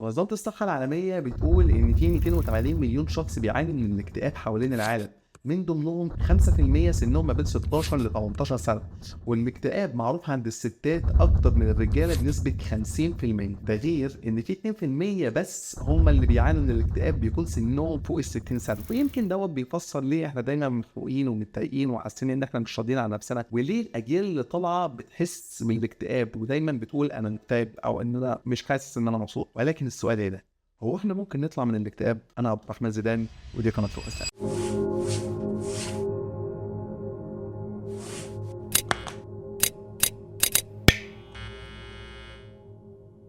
منظمة الصحة العالمية بتقول إن في 280 مليون شخص بيعاني من الاكتئاب حوالين العالم، من ضمنهم 5% سنهم ما بين 16 ل 18 سنة، والاكتئاب معروف عند الستات أكتر من الرجالة بنسبة 50%، ده غير إن في 2% بس هم اللي بيعانوا من الاكتئاب بيكون سنهم فوق ال 60 سنة، ويمكن دوت بيفسر ليه إحنا دايما مخنوقين ومتضايقين وحاسين إن إحنا مش راضيين على نفسنا، وليه الأجيال اللي طالعة بتحس بالاكتئاب ودايما بتقول أنا مكتئب أو إن أنا مش حاسس إن أنا مبسوط. ولكن السؤال إيه ده؟ هو إحنا ممكن نطلع من الاكتئاب؟ أنا عبد الرحمن زيدان ودي قناة فوق السما.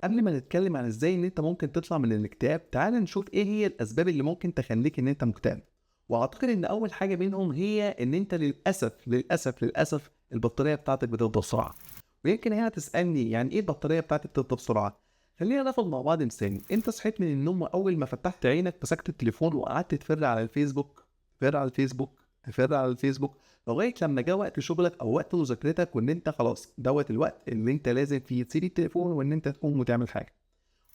قبل ما نتكلم عن إزاي إن أنت ممكن تطلع من الاكتئاب، تعال نشوف إيه هي الأسباب اللي ممكن تخليك إن أنت مكتئب. وأعتقد إن أول حاجة منهم هي إن أنت للأسف البطارية بتاعتك بتفضى بسرعة. ويمكن هنا تسألني يعني إيه البطارية بتاعتي بتفضى بسرعة؟ خلينا ناخد مع بعض مثال. أنت صحيت من النوم وأول ما فتحت عينك مسكت التليفون وقعدت تفر على الفيسبوك، تفر على الفيسبوك، تفر على الفيسبوك، لغاية لما جه وقت شغلك أو وقت مذاكرتك وإن أنت خلاص دوت الوقت اللي أنت لازم فيه تسيب التليفون وإن أنت تقوم وتعمل حاجة.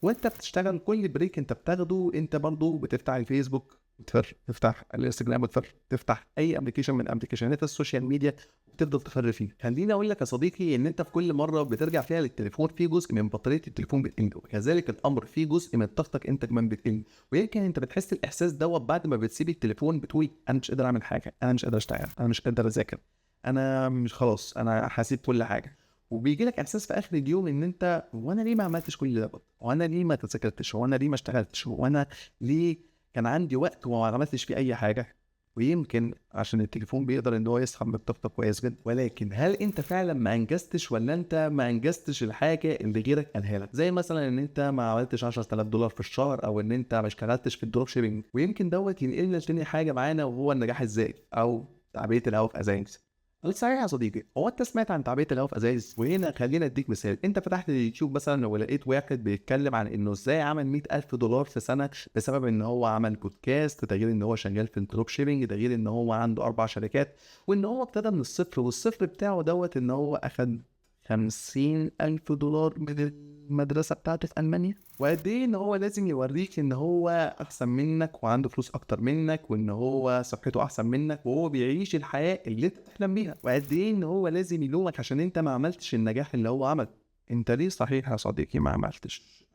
وأنت بتشتغل كل بريك أنت بتاخده أنت برضه بتفتح الفيسبوك وتفر، تفتح الانستجرام وتفر، تفتح أي ابلكيشن من ابلكيشنات السوشيال ميديا وتفضل تفر فيه. خليني أقول لك يا صديقي إن أنت في كل مرة بترجع فيها للتليفون في جزء من بطارية التليفون بتقل، وكذلك الأمر في جزء من طاقتك أنت كمان بتقل. ويمكن أنت بتحس الإحساس دوت بعد ما بتسيب التليفون، بتقول أنا مش قادر أعمل حاجة، أنا مش قادر أشتغل، أنا مش قادر أذاكر، أنا مش خلاص أنا هاسيب كل حاجة. وبييجي لك إحساس في آخر اليوم إن أنت هو أنا ليه ما عملتش كل ده؟ هو أنا ليه ما ذاكرتش؟ هو أنا ليه ما اشتغلتش؟ هو أنا ليه كان عندي وقت وما عملتش فيه أي حاجة؟ ويمكن عشان التليفون بيقدر إن هو يسحب من طاقتك كويس جدًا، ولكن هل أنت فعلًا ما أنجزتش والّا أنت ما أنجزتش الحاجة اللي غيرك قالها لك؟ زي مثلًا إن أنت ما عملتش $10,000 في الشهر أو إن أنت ما اشتغلتش في الdrop shipping، ويمكن دوّة ينقلنا لتاني حاجة معانا وهو النجاح الذاتي أو تعبئة الهوا في أزايز. صحيح يا صديقي، هو أنت سمعت عن تعبئة الهوا في أزايز؟ وهنا خلّيني أدّيك مثال. أنت فتحت اليوتيوب مثلًا ولقيت واحد بيتكلم عن إنه إزاي عمل $100,000 في سنة بسبب إن هو عمل بودكاست، ده غير إن هو شغال في الdrop shipping، ده غير إن هو عنده 4 شركات، وإن هو ابتدى من الصفر، والصفر بتاعه دوّة إن هو أخد $50,000 من المدرسة بتاعته في ألمانيا، وقد إيه إن هو لازم يورّيك إن هو أحسن منّك وعنده فلوس أكتر منّك، وإن هو صحته أحسن منّك، وهو بيعيش الحياة اللي أنت بتحلم بيها، وقد إيه إن هو لازم يلومك عشان أنت ما عملتش النجاح اللي هو عمله. أنت ليه صحيح يا صديقي ما عملتش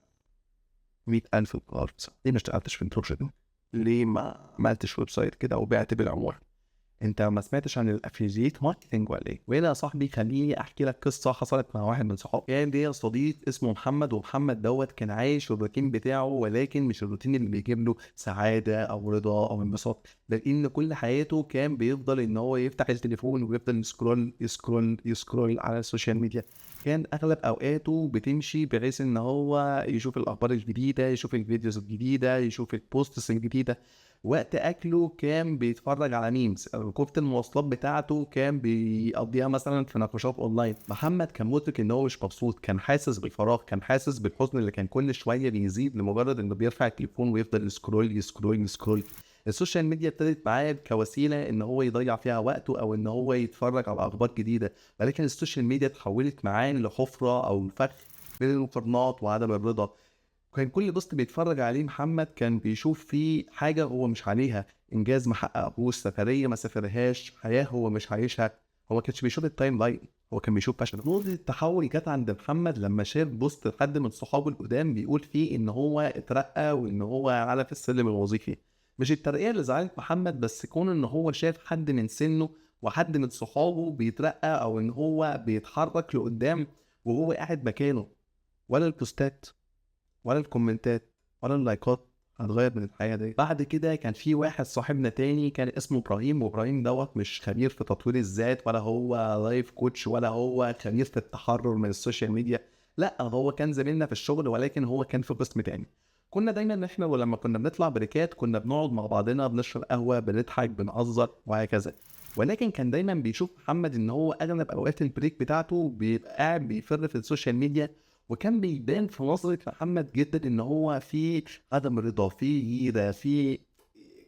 100,000 $؟ ليه ما اشتغلتش في الdropshipping؟ ليه ما عملتش website كده وبِعت بالعمولة؟ أنت ما سمعتش عن الaffiliate marketing والّا إيه؟ وهنا يا صاحبي خلّيني أحكي لك قصة حصلت مع واحد من صحابي. كان ليّا صديق اسمه محمد، ومحمد دوّة كان عايش الروتين بتاعه، ولكن مش الروتين اللي بيجيب له سعادة أو رضا أو انبساط، لإن كل حياته كان بيفضل إن هو يفتح التليفون ويفضل يسكرول على السوشيال ميديا. كان أغلب أوقاته بتمشي بحيث إن هو يشوف الأخبار الجديدة، يشوف الفيديوز الجديدة، يشوف الposts الجديدة. وقت أكله كان بيتفرّج على memes، ركوبة المواصلات بتاعته كان بيقضّيها مثلًا في نقاشات أونلاين. محمد كان مُدرك إن هو مش مبسوط، كان حاسس بالفراغ، كان حاسس بالحزن اللي كان كل شوية بيزيد لمجرد إنه بيرفع التليفون ويفضل يسكرول. السوشيال ميديا ابتدت معاه كوسيلة إن هو يضيّع فيها وقته أو إن هو يتفرّج على أخبار جديدة، ولكن السوشيال ميديا اتحوّلت معاه لحُفرة أو فخ بين المقارنات وعدم الرضا. وكان كل بوست بيتفرج عليه محمد كان بيشوف فيه حاجة هو مش عليها، إنجاز ما حققهوش، سفرية ما سافرهاش، حياة هو مش عايشها. هو ما كانش بيشوف التايم لاين، هو كان بيشوف فشل. نقطة التحول جت عند محمد لما شاف بوست لحد من صحابه القدام بيقول فيه إن هو اترقى وإن هو على في السلم الوظيفي. مش الترقية اللي زعلت محمد، بس كون إن هو شاف حد من سنه وحد من صحابه بيترقى أو إن هو بيتحرك لقدام وهو قاعد مكانه. ولا البوستات ولا الكومنتات ولا اللايكات هتغيّر من الحياة ديّة. بعد كده كان في واحد صاحبنا تاني كان اسمه إبراهيم، وإبراهيم دوّة مش خبير في تطوير الذات ولا هو life coach ولا هو خبير في التحرُّر من السوشيال ميديا، لأ هو كان زميلنا في الشغل ولكن هو كان في قسم تاني. كنا دايمًا إحنا ولمّا كنا بنطلع بريكات كنا بنقعد مع بعضنا بنشرب قهوة، بنضحك، بنهزر وهكذا. ولكن كان دايمًا بيشوف محمد إن هو أغلب أوقات البريك بتاعته بيبقى قاعد بيفِر في السوشيال ميديا، وكان بيبان في نظرة محمد جدًا إن هو في عدم رضا، في غيرة، في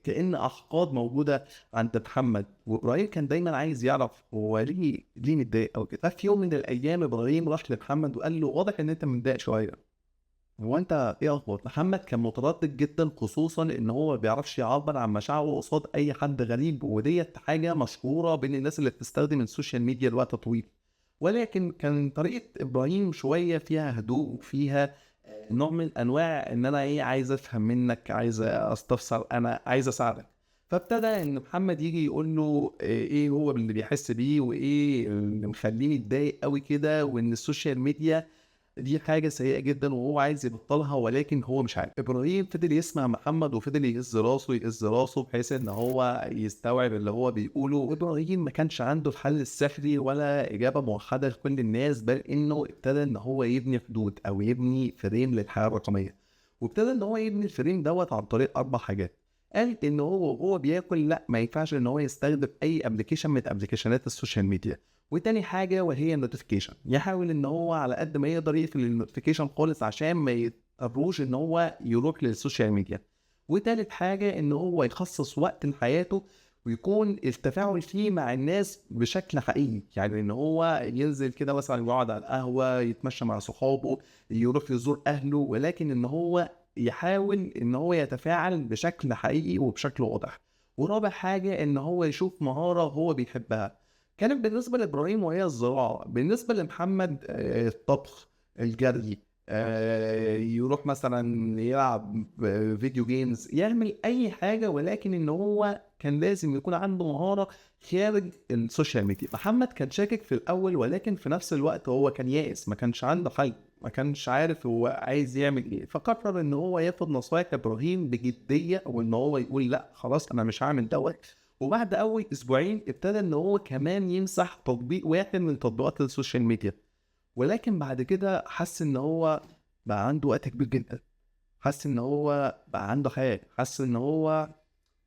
كأن أحقاد موجودة عند محمد. وإبراهيم كان دايمًا عايز يعرف هو ليه متضايق أو كده. ففي يوم من الأيام إبراهيم راح لمحمد وقال له: "واضح إن أنت متضايق شوية." هو انت ايه اخبار محمد؟ كان متردد جدا، خصوصا ان هو ما بيعرفش يعبر عن مشاعره قصاد اي حد غريب، وديت حاجه مشهوره بين الناس اللي بتستخدم السوشيال ميديا لوقت طويل. ولكن كان طريقه ابراهيم شويه فيها هدوء، وفيها نوع من انواع ان انا ايه، عايز افهم منك، عايز استفسر، انا عايز اساعدك. فابتدى ان محمد يجي يقول له ايه هو اللي بيحس بيه، وايه اللي مخليه متضايق قوي كده، وان السوشيال ميديا دي حاجة سيئة جدا وهو عايز يبطلها، ولكن هو مش عارف. إبراهيم فضل يسمع محمد وفضل يهز راسه يهز راسه بحيث إن هو يستوعب اللي هو بيقوله. إبراهيم ما كانش عنده الحل السحري ولا إجابة موحدة لكل الناس، بل إنه ابتدى إن هو يبني حدود أو يبني فريم للحياة الرقمية. وابتدى إن هو يبني الفريم دوت عن طريق 4 حاجات. قال إن هو بياكل لا، ما ينفعش إن هو يستخدم أي أبلكيشن من أبلكيشنات السوشيال ميديا. وتاني حاجة وهي النوتيفيكيشن، يحاول ان هو على قد ما يقدر يقفل النوتيفيكيشن خالص عشان ما يضطروش ان هو يروح للسوشيال ميديا. وتالت حاجة ان هو يخصص وقت لحياته ويكون التفاعل فيه مع الناس بشكل حقيقي، يعني ان هو ينزل كده مثلا يقعد على القهوة، يتمشى مع صحابه، يروح يزور اهله، ولكن ان هو يحاول ان هو يتفاعل بشكل حقيقي وبشكل واضح. ورابع حاجة ان هو يشوف مهارة هو بيحبها. كانت بالنسبة لإبراهيم وهي الزراعة، بالنسبة لمحمد الطبخ، الجري، يروح مثلا يلعب فيديو جيمز، يعمل أي حاجة، ولكن إن هو كان لازم يكون عنده مهارة خارج السوشيال ميديا. محمد كان شاكك في الأول، ولكن في نفس الوقت هو كان يائس، ما كانش عنده حل، ما كانش عارف هو عايز يعمل ايه. فقرر ان هو ياخد نصايح ابراهيم بجديه، وان هو يقول لا خلاص انا مش هعمل دوت. وبعد اول اسبوعين ابتدى ان هو كمان يمسح تطبيق واحد من تطبيقات السوشيال ميديا. ولكن بعد كده حس ان هو بقى عنده وقت كبير جدا، حس ان هو بقى عنده حياة، حس ان هو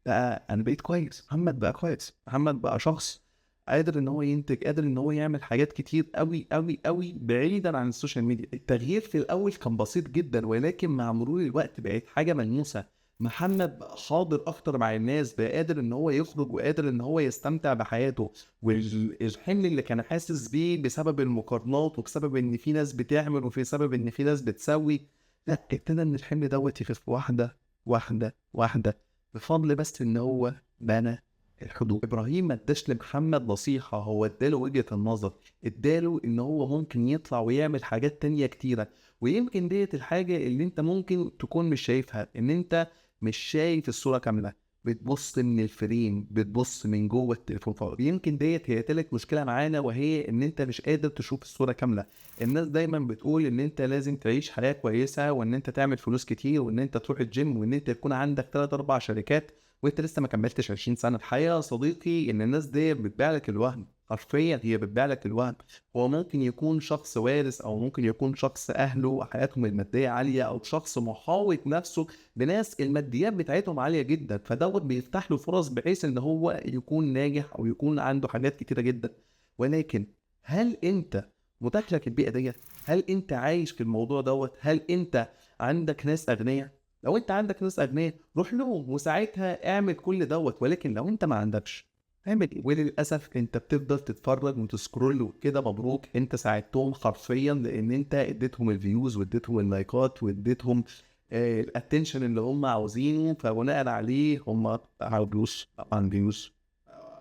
بقى انا بقيت كويس. محمد بقى كويس، محمد بقى شخص قادر ان هو ينتج، قادر ان هو يعمل حاجات كتير قوي قوي قوي بعيدا عن السوشيال ميديا. التغيير في الاول كان بسيط جدا، ولكن مع مرور الوقت بقت حاجه ملموسه. محمد بقى حاضر اكتر مع الناس، بقى قادر ان هو يخرج وقادر ان هو يستمتع بحياته. والحمل اللي كان حاسس بيه بسبب المقارنات وبسبب ان في ناس بتعمل وفي سبب ان في ناس بتسوي، لا، ابتدى ان الحمل دوت يخف واحده واحده واحده، بفضل بس ان هو بنى الحدود. ابراهيم ما اداش لمحمد نصيحة، هو اداله وجهة النظر، اداله ان هو ممكن يطلع ويعمل حاجات تانية كتيرة. ويمكن ديت الحاجة اللي انت ممكن تكون مش شايفها، ان انت مش شايف الصورة كاملة، بتبص من الفريم، بتبص من جوه التليفون فقط. يمكن ديت هي تلك مشكلة معانا، وهي ان انت مش قادر تشوف الصورة كاملة. الناس دايما بتقول ان انت لازم تعيش حياة كويسة، وان انت تعمل فلوس كتير، وان انت تروح الجيم، وان انت يكون عندك 3 4 شركات، وانت لسه ما كملتش 20 سنه. الحقيقه يا صديقي ان الناس دي بتبيع لك الوهم، حرفيا هي بتبيع لك الوهم. هو ممكن يكون شخص وارث، او ممكن يكون شخص اهله حياتهم الماديه عاليه، او شخص محاوط نفسه بناس الماديات بتاعتهم عاليه جدا، فدوت بيفتح له فرص بحيث ان هو يكون ناجح او يكون عنده حاجات كتيره جدا. ولكن هل انت متاح لك البيئه ديت؟ هل انت عايش في الموضوع دوت؟ هل انت عندك ناس اغنياء؟ لو انت عندك ناس اغنياء روح لهم وساعتها اعمل كل دوت. ولكن لو انت ما عندكش، اعمل ايه؟ وللاسف انت بتفضل تتفرج وتسكرول وكده. مبروك، انت ساعدتهم حرفيا، لان انت اديتهم الفيوز واديتهم اللايكات واديتهم الاتنشن اللي هم عاوزينه. فبناء عليه هم معاهم فلوس، طبعا فيوز،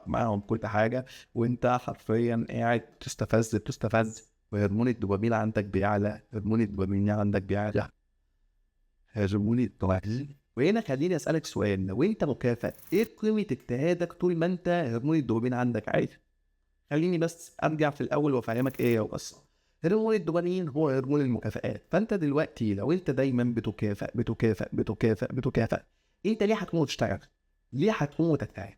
معاهم كل حاجه، وانت حرفيا قاعد تستفز. وهرمون الدوبامين عندك بيعلى، هرمون الدوبامين عندك بيعلى، هرمون الدوبامين. وهنا خليني اسالك سؤال، لو انت مكافئ، ايه قيمه اجتهادك طول ما انت هرمون الدوبامين عندك عالي؟ خليني بس ارجع في الاول وافهمك ايه هو القصه. هرمون الدوبامين هو هرمون المكافآت. فانت دلوقتي لو انت دايما بتكافئ بتكافئ بتكافئ بتكافئ، انت ليه هتقوم وتشتغل؟ ليه هتقوم وتجتهد؟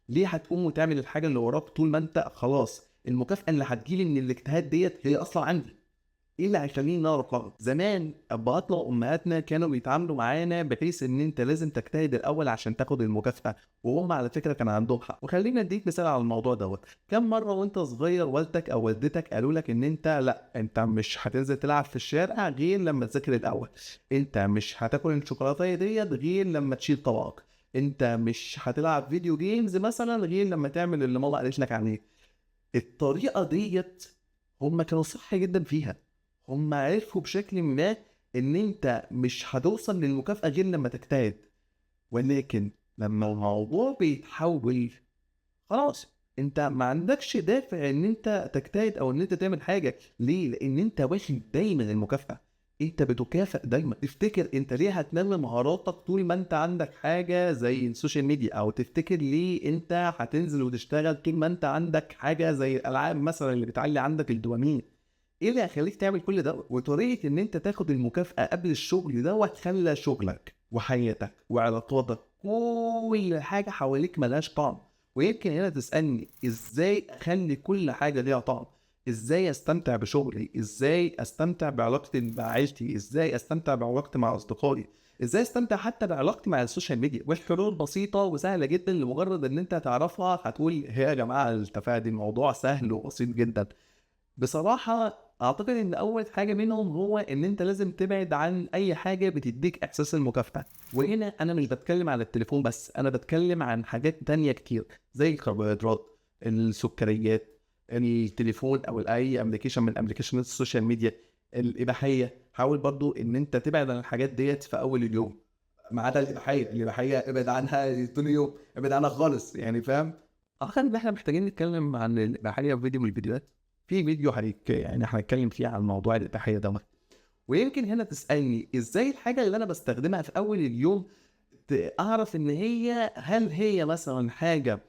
ليه هتقوم وتعمل الحاجه اللي وراك طول ما انت خلاص المكافاه اللي هتجيلي من الاجتهاد ديت هي اصلا عندي؟ ايه اللي هيخليني نعرف لغط؟ زمان ابهاتنا وامهاتنا كانوا بيتعاملوا معانا بحيث ان انت لازم تجتهد الاول عشان تاخد المكافاه، وهم على فكره كان عندهم حق. وخلينا اديك مثال على الموضوع دوت. كم مره وانت صغير والدك او والدتك قالوا لك ان انت لا، انت مش هتنزل تلعب في الشارع غير لما تذاكر الاول، انت مش هتاكل الشوكولاته ديت غير لما تشيل طبقك، انت مش هتلعب فيديو جيمز مثلا غير لما تعمل اللي ماما قالت لك عليه. الطريقه ديت هم كانوا صح جدا فيها. هم عرفوا بشكل ما ان انت مش هتوصل للمكافأة غير لما تجتهد. ولكن لما الموضوع بيتحول، خلاص انت ما عندكش دافع ان انت تجتهد او ان انت تعمل حاجه. ليه؟ لان انت واخد دايما المكافاه، انت بتكافئ دايما. تفتكر انت ليه هتنمي مهاراتك طول ما انت عندك حاجه زي السوشيال ميديا؟ او تفتكر ليه انت هتنزل وتشتغل طول ما انت عندك حاجه زي الالعاب مثلا اللي بتعلي عندك الدوبامين؟ ايه اللي هيخليك تعمل كل ده؟ وطريقه ان انت تاخد المكافاه قبل الشغل دوت خلى شغلك وحياتك وعلاقاتك كل حاجه حواليك ملهاش طعم. ويمكن هنا تسالني ازاي اخلي كل حاجه ليها طعم؟ ازاي استمتع بشغلي؟ ازاي استمتع بعلاقتي مع عيلتي؟ ازاي استمتع بعلاقتي مع اصدقائي؟ ازاي استمتع حتى بعلاقتي مع السوشيال ميديا؟ والحلول بسيطه وسهله جدا، لمجرد ان انت تعرفها هتقول هي يا جماعه التفاهه دي الموضوع سهل وبسيط جدا. بصراحة أعتقد إن أول حاجة منهم هو إن أنت لازم تبعد عن أي حاجة بتديك إحساس المكافأة. وهنا أنا مش بتكلم عن التليفون بس، أنا بتكلم عن حاجات تانية كتير زي الكربوهيدرات، السكريات، التليفون أو أي أبلكيشن من أبلكيشنات السوشيال ميديا، الإباحية. حاول برضو إن أنت تبعد عن الحاجات ديت في أول اليوم، ما عدا الإباحية ابعد عنها طول اليوم، ابعد عنها خالص، يعني فاهم؟ أعتقد إن إحنا محتاجين نتكلم عن الإباحية في فيديو من الفيديوهات. في فيديو يعني هنتكلم فيه عن موضوع الإباحية دوت. ويمكن هنا تسألني ازاي الحاجة اللي انا بستخدمها في اول اليوم اعرف ان هل هي مثلا حاجة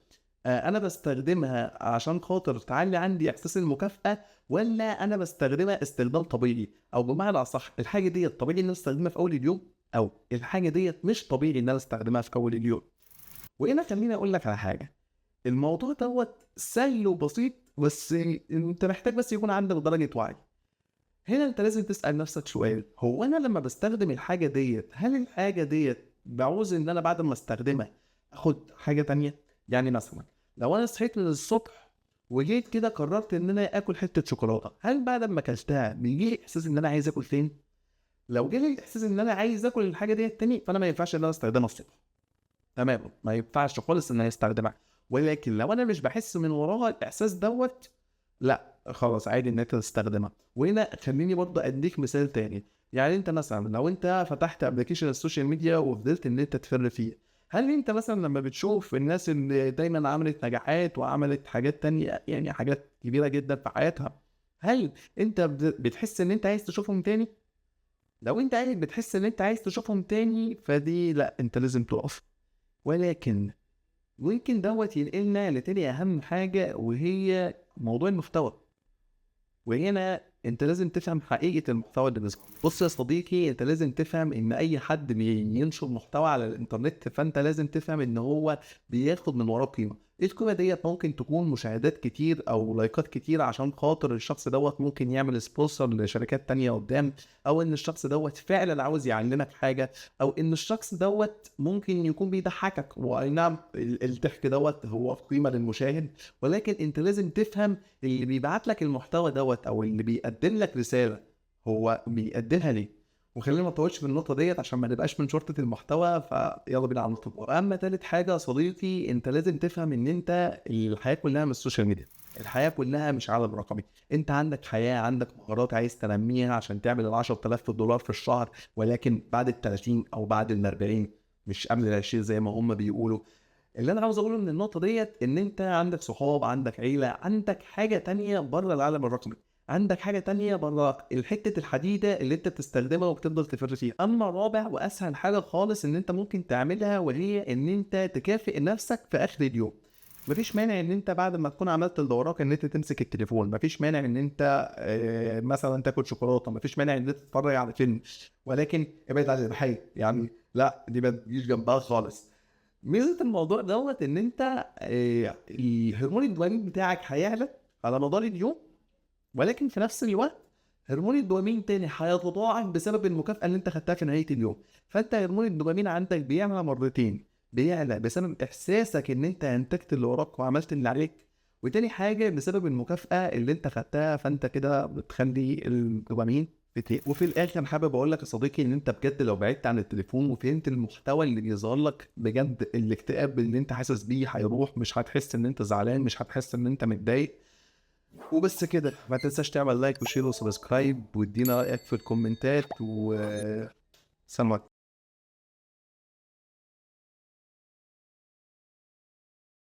انا بستخدمها عشان خاطر تعلي عندي احساس المكافأة، ولا انا بستخدمها استخدام طبيعي؟ او بمعنى اصح، الحاجة دي طبيعي ان انا استخدمها في اول اليوم، او الحاجة دي مش طبيعي ان انا استخدمها في اول اليوم. وهنا خليني اقول لك على حاجة. الموضوع دوت سهل وبسيط، بس انت محتاج بس يكون عندك درجة وعي. هنا انت لازم تسأل نفسك سؤال: هو انا لما بستخدم الحاجة ديت، هل الحاجة ديت بعوز ان انا بعد ما استخدمها اخد حاجة تانية؟ يعني مثلا لو انا صحيت من الصبح وجيت كده قررت ان انا اكل حتة شوكولاتة، هل بعد ما اكلتها بيجي لي احساس ان انا عايز اكل تاني؟ لو جالي الاحساس ان انا عايز اكل الحاجة ديت تاني، فانا ما ينفعش ان انا استخدمها الصبح تمام، ما ينفعش خالص ان انا استخدمها. ولكن لو انا مش بحس من وراها الاحساس دوت، لا خلاص عادي ان انت تستخدمها. وهنا خليني برضه اديك مثال تاني. يعني انت مثلا لو انت فتحت ابلكيشن السوشيال ميديا وفضلت ان انت تفر فيه، هل انت مثلا لما بتشوف الناس اللي دايما عملت نجاحات وعملت حاجات تانية، يعني حاجات كبيرة جدا في حياتها، هل انت بتحس ان انت عايز تشوفهم تاني؟ لو انت قاعد بتحس ان انت عايز تشوفهم تاني، فدي لا، انت لازم تقف. ولكن ممكن دوت ينقلنا لتاني أهم حاجة، وهي موضوع المحتوى. وهنا انت لازم تفهم حقيقة المحتوى اللي بيظهر. بص يا صديقي، انت لازم تفهم ان اي حد بينشر محتوى على الانترنت، فانت لازم تفهم ان هو بياخد من وراه قيمة. القيمة ديت ممكن تكون مشاهدات كتير او لايكات كتير، عشان خاطر الشخص دوت ممكن يعمل سبونسر لشركات تانية قدام، او ان الشخص دوت فعلا عاوز يعلمك حاجة، او ان الشخص دوت ممكن يكون بيضحكك. واي نعم الضحك دوت هو قيمة للمشاهد، ولكن انت لازم تفهم اللي بيبعت لك المحتوى دوت او اللي بيقدم لك رسالة هو بيقدمها ليه. وخلينا ما نطولش في النقطة ديت عشان ما نبقاش من شرطة المحتوى، فيلا بينا على النقطة. اما تالت حاجة يا صديقي، انت لازم تفهم ان انت الحياة كلها مش السوشيال ميديا، الحياة كلها مش عالم رقمي. انت عندك حياة، عندك مهارات عايز تنميها عشان تعمل $10,000 في الشهر، ولكن بعد ال30 او بعد ال40، مش قبل ال20 زي ما هم بيقولوا. اللي انا عاوز اقوله من النقطه ديت ان انت عندك صحاب، عندك عيله، عندك حاجه تانية بره العالم الرقمي، عندك حاجه تانية بره الحته الحديده اللي انت بتستخدمها وبتفضل تفر فيها. اما رابع واسهل حاجه خالص ان انت ممكن تعملها، وهي ان انت تكافئ نفسك في اخر اليوم. مفيش مانع ان انت بعد ما تكون عملت اللي وراك ان انت تمسك التليفون، مفيش مانع ان انت مثلا تاكل شوكولاته، مفيش مانع ان انت تتفرج على فيلم، ولكن ابعد عن الاباحيه. يعني لا، دي ما تجيش جنبها خالص. ميزه الموضوع دوت ان انت الهرمون الدوبامين بتاعك هيعلى على مدار اليوم، ولكن في نفس الوقت هرمون الدوبامين تاني هيتضاعف بسبب المكافأة اللي انت خدتها في نهاية اليوم. فانت هرمون الدوبامين عندك بيعلى مرتين، بيعلى بسبب احساسك ان انت انتجت اللي وراك وعملت اللي عليك، وتاني حاجة بسبب المكافأة اللي انت خدتها. فانت كده بتخلي الدوبامين وفي الاخر حابب اقول لك يا صديقي ان انت بجد لو بعدت عن التليفون وفهمت المحتوى اللي بيظهر لك، بجد الاكتئاب اللي انت حاسس بيه هيروح. مش هتحس ان انت زعلان، مش هتحس ان انت متضايق. وبس كده، ما تنساش تعمل لايك وشير وسبسكرايب وادينا رايك في الكومنتات. و سلام عليكم.